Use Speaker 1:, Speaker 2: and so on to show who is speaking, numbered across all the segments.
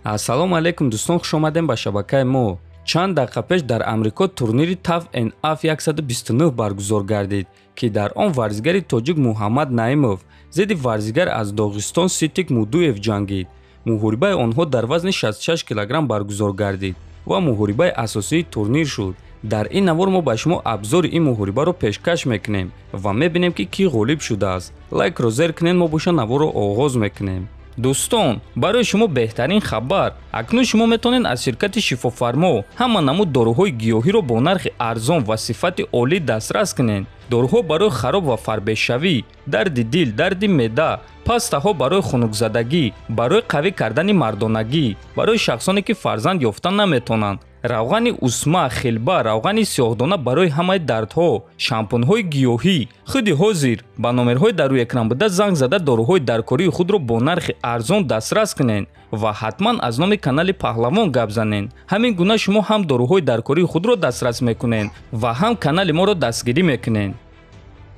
Speaker 1: ассалому алайкум дӯстон, хуш омадем ба шабакаи мо. Чанд дақиқа пеш дар Амрико турнири TAF NF 129 баргузор гардид, ки дар он варзигари тоҷик Муҳаммад Наимов зидди варзигар аз Доғистон Ситик Мудуев ҷангид. муҳорибаи онҳо дар вазни 66 кг баргузор гардид ва муҳорибаи асосии турнир шуд. дар ин навор мо ба шумо абзори ин муҳорибаро пешкаш мекунем ва мебинем ки кӣ ғолиб шудааст. лайкро зер кунед, мо боша наворро оғоз мекунем. дӯстон, барои шумо беҳтарин хабар. акнун шумо метавонед аз ширкати шифофармо ҳама намуд доруҳои гиёҳиро бо нархи арзон ва сифати олӣ дастрас кунед. доруҳо барои хароб ва фарбешавӣ, дарди дил, дарди меъда, пастаҳо барои хунукзадагӣ, барои қавӣ кардани мардонагӣ, барои шахсоне ки фарзанд ёфта наметавонанд, равғани усма, хилба, равғани сиёҳдона барои ҳамаи дардҳо, шампунҳои гиёҳӣ. худи ҳозир ба номерҳои дар рӯи экран буда занг зада доруҳои даркории худро бо нархи арзон дастрас кунед ва ҳатман аз номи канали Паҳлавон гап занед. ҳамин гуна шумо ҳам доруҳои даркории худро дастрас мекунед ва ҳам канали моро дастгирӣ мекунед.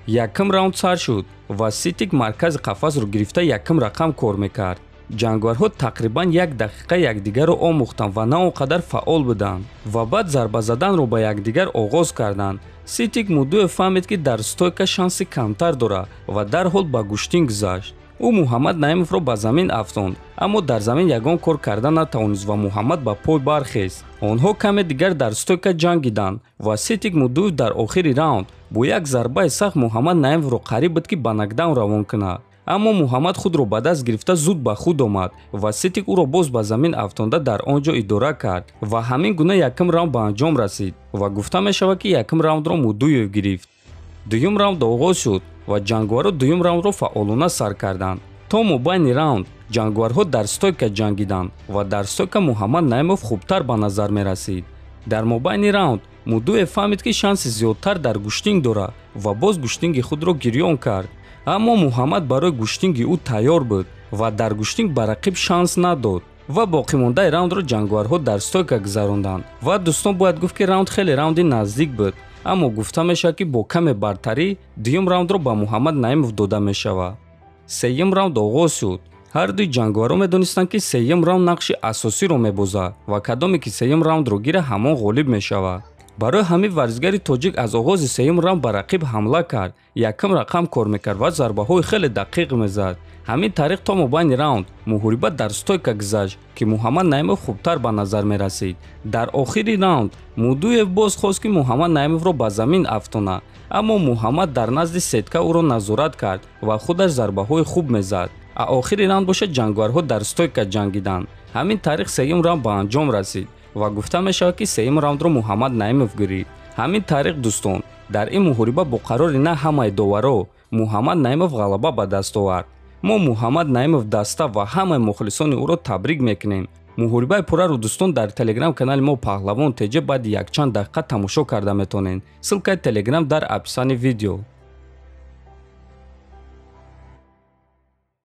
Speaker 1: якм раунд сар шуд ва Ситик маркази қафасро гирифта якм рақам кор мекард. ҷангварҳо тақрибан 1 дақиқа якдигарро омӯхтанд ва на он қадар фаъол буданд ва баъд зарба заданро ба якдигар оғоз карданд. Ситик Мудуев фаҳмид ки дар стойка шанси камтар дорад ва дарҳол ба гуштин гузашт. ӯ Муҳаммад Наимовро ба замин афтонд, аммо дар замин ягон кор карда натавонист ва Муҳаммад ба пой бархест. онҳо каме дигар дар стойка ҷангиданд ва Ситик Мудуев дар охири раунд бо як зарбаи сахт Муҳаммад Наимовро қариб буд ки ба нокдаун равон кунад. аммо Муҳаммад худро ба даст гирифта зуд ба худ омад ва Ситик ӯро боз ба замин афтонда дар он ҷо идора кард ва ҳамин гуна якм раунд ба анҷом расид ва гуфта мешавад ки якм раундро Мудуев гирифт. дуюм раунд оғоз шуд ва ҷангварҳо дуюм раундро фаъолона сар карданд. то мобайни раунд ҷангварҳо дар стойка ҷангиданд ва дар стойка Муҳаммад Наимов хубтар ба назар мерасид. дар мобайни раунд Мудуев фаҳмид ки шанси зиёдтар дар гуштинг дорад ва боз гуштинги худро гирён кард. аммо Муҳаммад барои гуштинги ӯ тайёр буд ва дар гуштинг ба рақиб шанс надод ва боқимондаи раундро ҷангварҳо дар стойка гузаронданд. ва дӯстон, бояд гуфт ки раунд хеле раунди наздик буд, аммо гуфта мешавад ки бо каме бартарӣ дуюм раундро ба Муҳаммад Наимов дода мешавад. сеюм раунд оғоз шуд. ҳар дуи ҷангварҳо медонистанд ки сеюм раунд нақши асосиро мебозад ва кадоме ки сеюм раундро гира ҳамон ғолиб мешавад. барои ҳамин варзигари тоҷик аз оғози сеюм раунд ба рақиб ҳамла кард, якм рақам кор мекард ва зарбаҳои хеле дақиқ мезад. ҳамин тариқ то мобайни раунд муҳориба дар стойка гузашт ки Муҳаммад Наимов хубтар ба назар мерасид. дар охири раунд Мудуев боз хост ки Муҳаммад Наимовро ба замин афтонад, аммо Муҳаммад дар назди сетка ӯро назорат кард ва худаш зарбаҳои хуб мезад. охири раунд бошад ҷангварҳо дар стойка ҷангиданд. ҳамин тариқ сеюм раунд ба анҷом расид ва гуфта мешавад ки сеюм раундро Муҳаммад Наимов гирифт. ҳамин тариқ дӯстон, дар ин муҳориба бо қарори на ҳамаи доваро Муҳаммад Наимов ғалаба ба даст овард. мо Муҳаммад Наимов даста ва ҳамаи мухлисони ӯро табрик мекунем. муҳорибаи пурраро дӯстон дар телеграм канали мо Паҳлавон теҷа баъди якчанд дақиқа тамошо карда метавонед. ссилкаи телеграм дар описани видео.